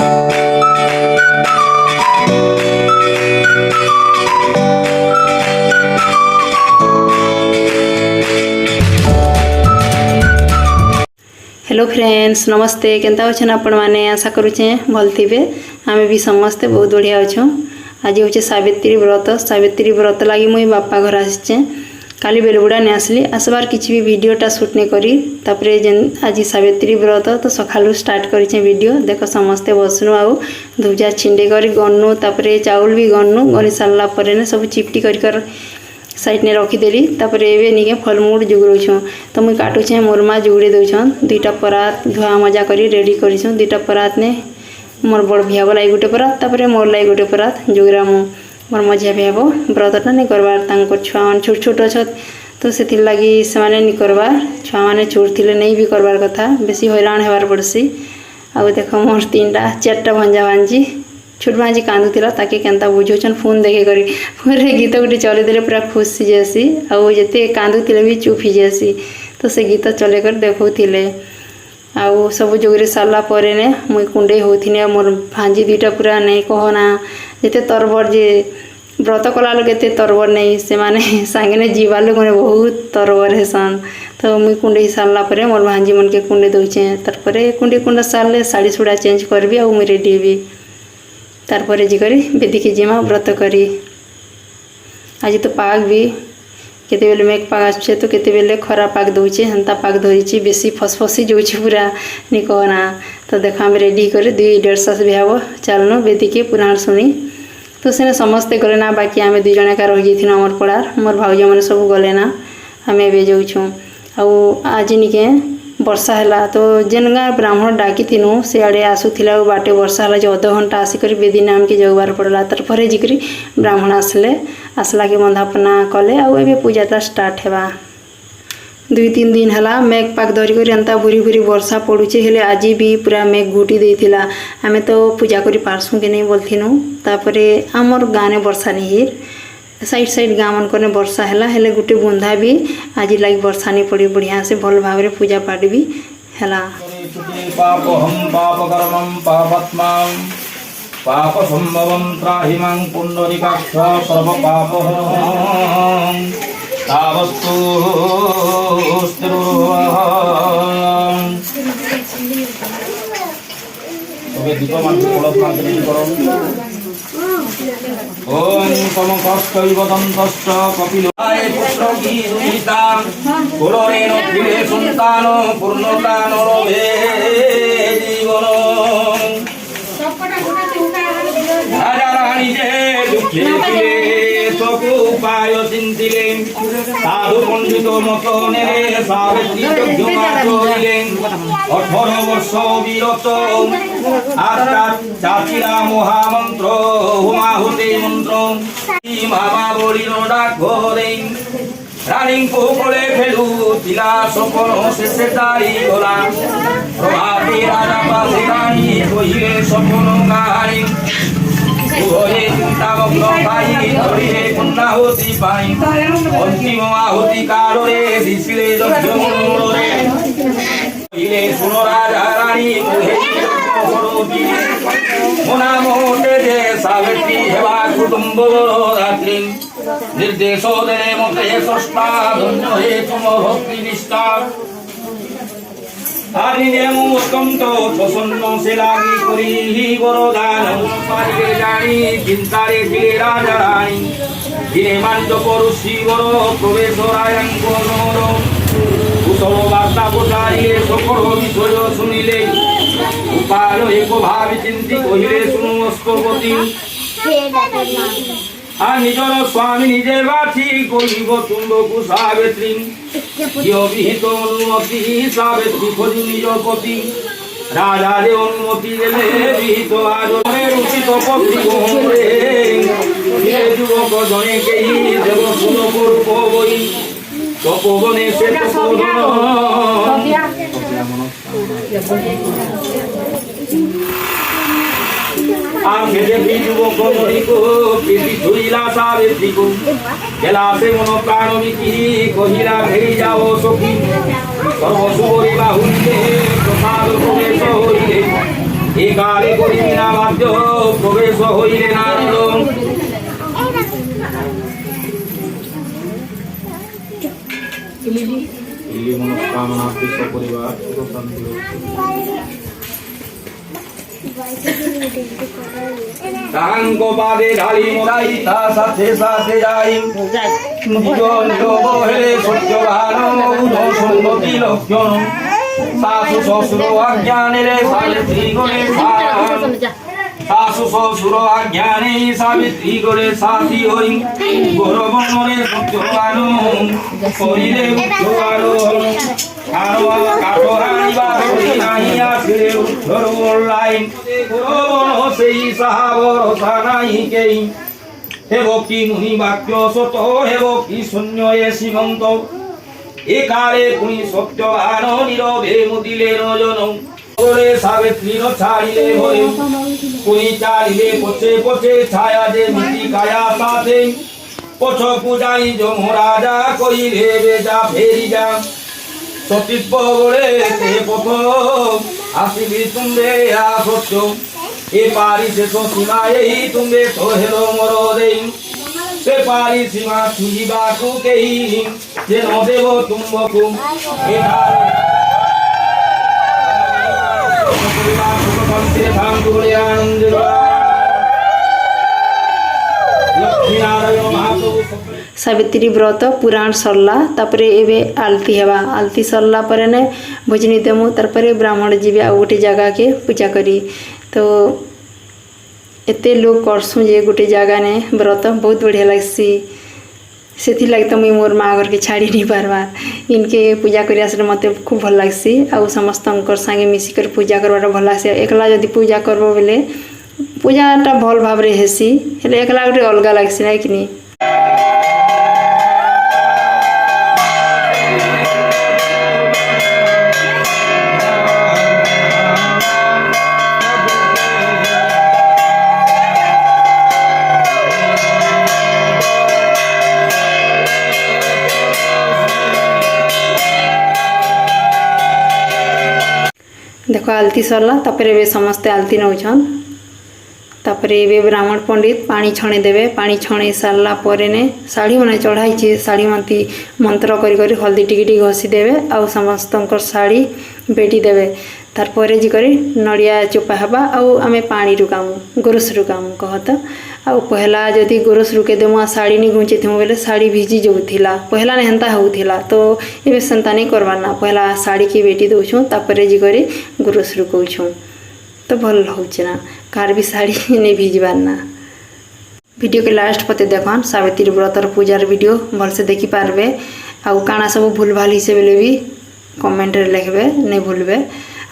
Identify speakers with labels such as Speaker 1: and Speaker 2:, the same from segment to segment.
Speaker 1: Hello friends नमस्ते Kenta अच्छे आपण मैंने आशा करुचे भल थे आम भी समस्ते बहुत बढ़िया अच्छों। आज हूँ सावित्री व्रत लगी मुई बापा घर आसचे काली बेलबुड़ा नहीं आसली आसबार किसी भी वीडियोटा शूट नहीं करी तापरे जेन आज सावित्री व्रत तो सकालू स्टार्ट करें वीडियो देख समस्ते बसनु आउ धूजा छिंडे कर गन्नु तापरे चाउल भी गन्नु गनी सारा पर सब चिपटी कर साइड ने रखीदेली तापर एवे निके फलमूल जुगड़छूँ तो मुई काटुचे मोर माँ जुगड़ी दौन दुईटा परात धुआ मजा कर रेडी कर दुईटा परात ने मोर बड़ भियाब लगे गोटे परात तापर मोर लगे गोटे परात जुगरा मु मोर मझिया भियाब व्रतटा नहीं करवार छुआ मान छोट छोट अच्छा तो से लगी से नहीं करवार छुआ मैंने छोट थे नहीं भी करवार कथा बेसी हैरान होबार पड़सी। आउ देख मोर 3टा 4टा भंजा भांजी छोट भांजी कांदुला ताके केंता बुझौन फोन देखे करी फोन गीत गोटे चलईदे पूरा खुश जासी आउ जिते कांदुले भी चुप ही जासी तो से गीत चले कर देखुले आउ सब जोगरी सारा पर मुई कुंडे होती मोर भांजी 2टा पूरा नहीं कहना जिते तरबर जे व्रत कला लोग एत तरबर नहीं से माने सांगे जीवा लोग मैंने बहुत तरबर हेसन तो मुई कुंडे सारा पर मोर भांजी मन के कुंडे दौचे तार कुंडे कुंडा सारे साड़ी सुड़ा चेंज करबी आउ मुई रेडी हेबी तारपरे जी करी बेदी जिमा व्रत करी। आज तो पाग भी केते बेले मेघ पाग आछे तो केते बेले खरा पाग दौचे हेन्ता पाग धरी बेसी फसफसी जाऊँच पूरा नहीं कहना तो देख आम रेडी कर 2-1.5 बिहाव चलनु बेदी के पुराण शुणी तो से समस्ते गले ना बाकी आम 2 जन एका रही जाइए आमर पड़ार मोर भाउज मैंने सब गले ना आम ए जाऊँ आउ आज निके वर्षा है तो जेन गाँ ब्राह्मण डाकी थी से आड़े आसूला बाटे वर्षा है जो 1/2 घंटा आसिक बेदी नाम के जगबार पड़ा तार जिक्री ब्राह्मण आसला के बंधापना कले आए पूजाटा स्टार्ट है 2-3 दिन है मेघ पाक धरिक एंता भूरी भूरी वर्षा पड़ुचे हेले आज भी पूरा मेघ घुटी देथिला आमे तो पूजा करी पारसू के नहीं बोलथिनु तापरे आमर गाँव वर्षा नहीं साइड गाँव मन को वर्षा है हेले गोटे बुंदा भी आज लगी वर्षा नहीं पड़ी बढ़िया से भल भाव में पूजा पाठ भी है।
Speaker 2: पाप संभवं त्राहि मां पुंडरीकाक्ष सर्व पापहं तावस्तु तबे दीप मान पड़त मान करो ओम समकस्तैवदन्तश्च कपिलाय पुत्रकी दुहिता कुलोरेण प्रिये सन्तानो पूर्णतानो रवे जीवन राजा रानी जे दुखे उपाय चिंतिले साधु पंडित मत ने सावित्री यज्ञमा करिले 18 वर्ष विरत आत्मा चाचिरा महामंत्र हुमाहुति मंत्र मामा बोली डाक घरे रानी को कोले फेलू तिला सपन शेषे तारी गला प्रभाती राजा पासे रानी कहिले सपन गाई ओरे चिंतामग्न पाई धरिले पुण्णाहुति पाई अंतिम आहुति कालोरे दिसिले यज्ञमूलोरे कहिले सुनो राजा रानी मोहे सरोगी मोना मोटे जे सावित्री हेवा कुटुंब रात्रि निर्देश देने मते सष्टा धन्य हे तुम भक्ति निष्ठा आदिने मुक्तम तो प्रसन्न से लागी करी वरदान पारिले जानी चिंतारे दिले राजा रानी दिने मांज परुषि वर प्रवेश रायंको नर कुशल वार्ता प्रचारिले सकल विषय शुनिले उपाय एक भावी चिंती कहिले शुणु अस्तपति निजर स्वामी निजे बाठी कहिब तुंडकु सावित्री विहित अनुमति सावित्री खोजी निज पति राजा रे अनुमति देले विहित आजरे रुचित पति गोरे युवक जने केही देव सुन बई तपोवने से आगे देवी युवक को प्रीति धुईला सावित्री को गेला से मन प्राण विकी कहिला घेरी जाओ सखी सर्व सुबरी बाहुले प्रसाद प्रवेश होइले একালে করি বিনা বাদ্য প্রবেশ হইলে নারদ ইলি মনস্কামনা কৃষ্ণ পরিবার তাঙ্গ পাদে ঢালি মোরাই তা সাথে সাথে যাই জীবন যোগ হেলে সত্যবান উদ সন্নতি লক্ষণ শাশু শ্বশুর অজ্ঞানে সাবিত্রী করে শাশু শ্বশুর অজ্ঞানে সাবিত্রী করে সাথী হই গৌরব মনে সত্যবান করিলে উচ্চবার আরোয়া কাঠরানিবা করি নাই আসিলে উচ্চর বললাই গৌরব সেই সাহাবর সানাই কেই হেব কি মুনি বাক্য সত হেব কি শূন্য এ সীমন্ত একালে কুনি সত্যবান নীরবে মুদিলে রজন করে সাবিত্রী ছাড়িলে ভয় কুনি চালিলে পছে পছে ছায়া যে মিটি কায়া সাথে পছ পূজাই যমরাজা করিলে বেজা ফেরি যা সতীত্ব বলে তে পথ আসিবি তুমে আসচ্ছ এ পারি শেষ সীমা এই তুমে তো হেলো মর দেই সে পারি সীমা ছুঁজিবাকু কেহি যে ন দেব তুম্বকু
Speaker 1: सावित्री व्रत पुराण सरला तापरे एबे आलती हेबा आलती सरला परे ने भोजनी देमु तारपरे ब्राह्मण जीवे आ गोटे जगह के पूजा करी तो एते लोग करसु जे गोटे जगह ने व्रत बहुत बढ़िया लगसी सेथि लगे तो मुई मोर माँ घर के छाड़ी नहीं पारबार इनके पूजा करिया से मते खूब भल लगसी आउ समस्तंकर संगे मिसिकर पूजा करवाटा भल लगसी एकला जदि पूजा करबो बेले पूजाटा भल भाव रे हेसी हेले एकला गोटे अलगा लगसी ना कि नहीं। देखो आलती सरला तापर ए समस्ते आलती नौछन तापर ए ब्राह्मण पंडित पानी छणे देवे पानी छणे सारला परे ने साड़ी माने चढ़ाई साड़ी माती मंत्र करी करी हल्दी टिकी घसी देवे आउ समस्तंकर साड़ी बेटी देवे तार परे जी करी नड़िया चोपा हबा आउ आमे पानी रुकामु गोरस रुकामु कहत आउ पहला जदि गोरस रुके देमु आ साड़ी नि गुंचे थिमु बेले साड़ी भिजी जाउथिला पहला ने हंता होउथिला तो एबे संता नहीं करबार ना पहला साड़ी की बेटी दउछु तापरे जी करी गोरस रुकउछु तो भल होउछ ना कार भी साड़ी नहीं भिजबार ना। वीडियो के लास्ट पते देखन सावित्री व्रतर पूजार वीडियो भल से देखि पारबे आउ काना सब भूल भाल हिसे बेले भी कमेंट रे लिखबे नहीं भूलबे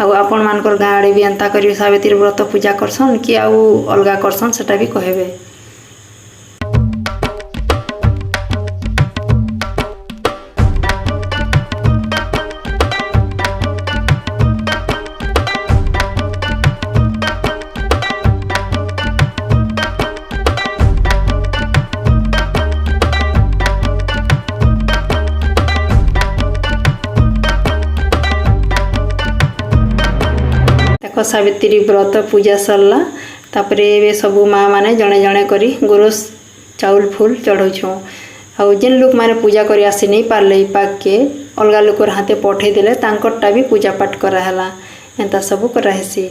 Speaker 1: आउ आपण मानकर गाँ आड़े भी एंता करी सावित्री व्रत पूजा करसन कि आउ अलगा करसन सेटा भी कहबे। सावित्री व्रत पूजा सरला तापरे ए सबू माँ माने जड़े जड़े करी गोरस चाउल फूल चढ़ाऊँ आउ जेन लोक माने पूजा करी आसी नहीं पार्ले पाक के अलगा लोक हाथे पठे देले तांकरटा भी पूजा पाठ कराला एंता सबू कराहेसी।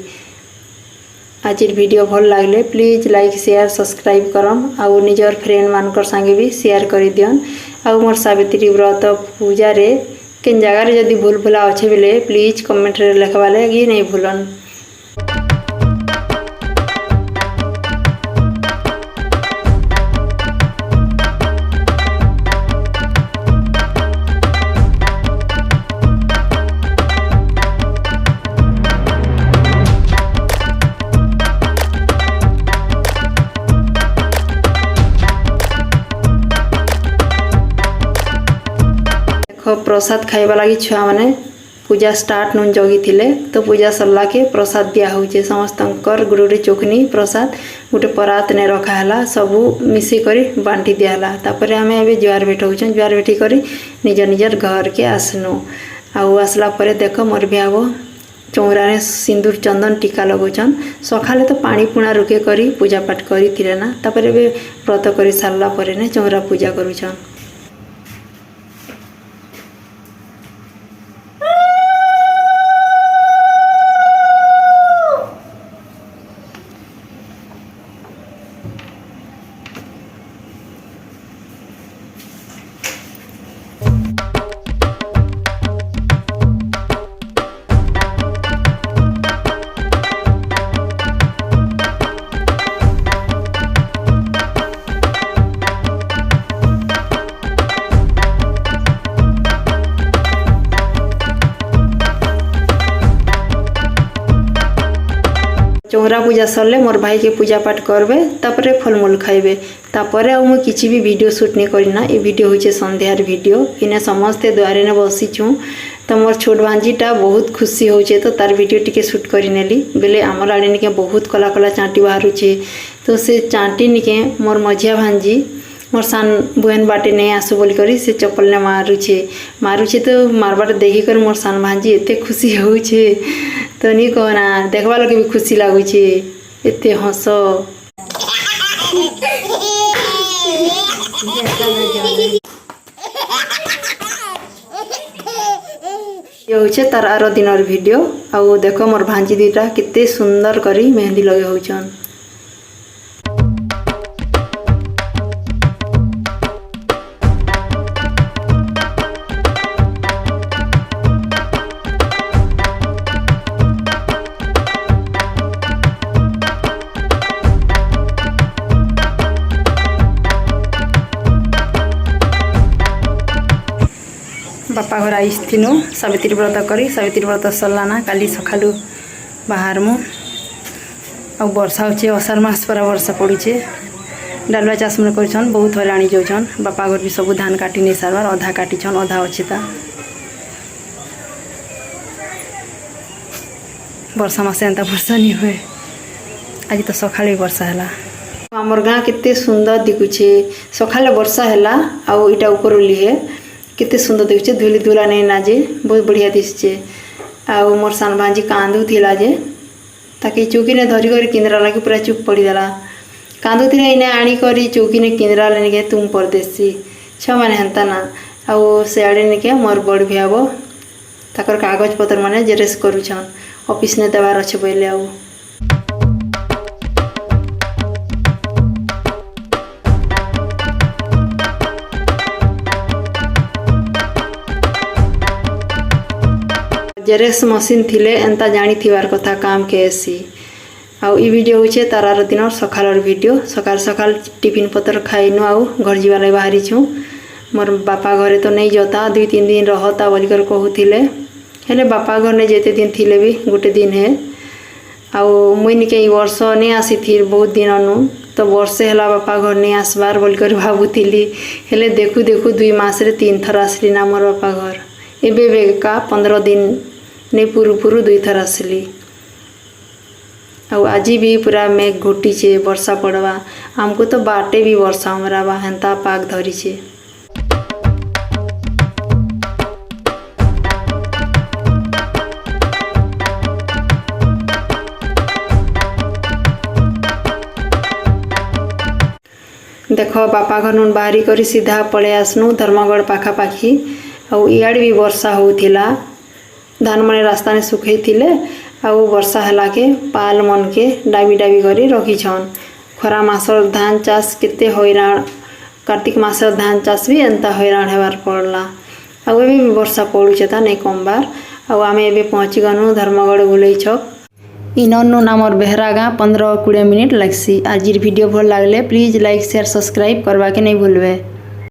Speaker 1: आज वीडियो भल लागले प्लीज लाइक शेयर सब्सक्राइब करम आउ निजर फ्रेंड मानकर संगे भी शेयर करी दियन आउ मोर सावित्री व्रत पूजा रे केन जगह रे जदी भूल भुला अच्छे बेले प्लीज कमेंट रे लिखवा लगी नहीं भूलन। प्रसाद खाइबा लगी छुआ मैंने पूजा स्टार्ट नुन जगी थिले तो पूजा सरला के प्रसाद दिया होचे समस्तंकर गुरुरे चोखनी प्रसाद गोटे परात ने रखा हला सबू मिसी करी बांटी दिया हला तापरे हमें अबे जुआर बैठौछन जुआर बैठी करी निज निजर घर के आसनु आउ आसला परे देख मोर बियाह चौरा सिंदूर चंदन टीका लगौछन सकाले तो पानी पुणा रुके करी पूजा पाठ करी ना तापर व्रत कर सारा पर ने चौरा पूजा करुछन। चौरा पूजा सरले मोर भाई के पूजा पाठ करबे तापरे फलमूल खाइबे तापरे आ मुझे किसी भी वीडियो शूट नहीं करना। ये वीडियो होचे संध्यार वीडियो इने समस्ते द्वारे ने बसीचु तो मोर छोट भांजीटा बहुत खुशी होचे तो तार वीडियो टिके शूट करी नेली बेले आमर आड़े निके बहुत कला कला चाँटी बाहरुचे तो से चाँटी निके मोर मझिया भांजी मोर सान बुहन बाटे नहीं आसु बोल करी से चप्पल ने मारुचे तो मारबाट देखी कर मोर सान भांजी एते खुशी होचे तो नहीं कहना देखवा लगे भी खुशी लगुचे एते हस ये होचे तार आरो दिनर वीडियो आउ देखो मोर भांजी दीटा कितने सुंदर करी मेहंदी लगे होचन। बापा घर आईथिनु सावित्री व्रत करी सावित्री व्रत सरलाना काली सकालू बाहर मु आ वर्षा होचे अषाढ़ मास पर वर्षा पड़ुचे डालुआ चाष मन कर बहुत हराणी जाऊन बापा घर भी सब धान काटी नहीं सारबार अधा काटीछन अधा अच्छे ता वर्षा मासे एंता वर्षा नहीं हुए आज तो सकाळे वर्षा है। आमर गाँ केते सुंदर दिखुचे सकाळे वर्षा है आउ इटा ऊपर है केते सुंदर दिखुचे धूली धूला नहीं नाजे बहुत बढ़िया दिशे आउ मोर सान भांजी कांदू थिला जे ताकि चौकी ने धरी कर किंद्रा लगे पूरा चुप पड़ीदेला कांदू थिला इने आनी करी चौकी ने किंद्रा लेने के तुम परदेसी छ माने हंता ना आउ सियाड़े ने के मोर बड़ भियाबो ताकर कागज पत्र माने जेरेस करूछन ऑफिस ने देवार अच्छे बोले आउ जेरेक्स मशीन थिले एंता जानी थिवार कथा काम के एसी आउ ई वीडियो होचे तारार दिन सकालर वीडियो सकाल सकाल टिफिन पत्र खाइनु आउ घर जीवाले बाहरी छु मोर बापा घरे तो नहीं जोता 2-3 दिन रहता बोलिकर कहूथिले हेले बापा घर ने जेते दिन थिले भी गोटे दिन है आउ मुई निके ई वर्ष नहीं आसी थी बहुत दिन अनु तो वर्षे हला बापा घर नहीं आसबार बोलिकर भाबुथिली हेले देखु देखु 2 मास रे 3 थर आसली ना मोर बापा घर एबे का 15 दिन नहीं पूरु 2 थर आसली आउ आज भी पूरा मेघ घोटीचे वर्षा पड़वा हमको तो बाटे भी वर्षा मरावा हेंता पाक धरीचे। देखो बापा घर नुन बाहरी करी सीधा पड़े आसनु धर्मगढ़ पाखापाखी आउ इयाड़े भी वर्षा होउथिला धान मने रास्ता ने सुखई थिले आउ वर्षा हला के पाल मन के डाबी डाबी करी रखी छन खरा मासर धान चाष केते हैरान कार्तिक मासर धान चाष भी एंता हैरान हेबार पड़ला आउ एबे भी वर्षा पड़ुचे ता नहीं कम बार आउ आमे एबे पहुँची गनु धर्मगढ़ गोलई छक इननु नामर बेहरा गाँ 15-20 मिनिट लगसी। आज वीडियो भल लगले प्लीज लाइक शेयर सब्सक्राइब करवा के नहीं भूलबे।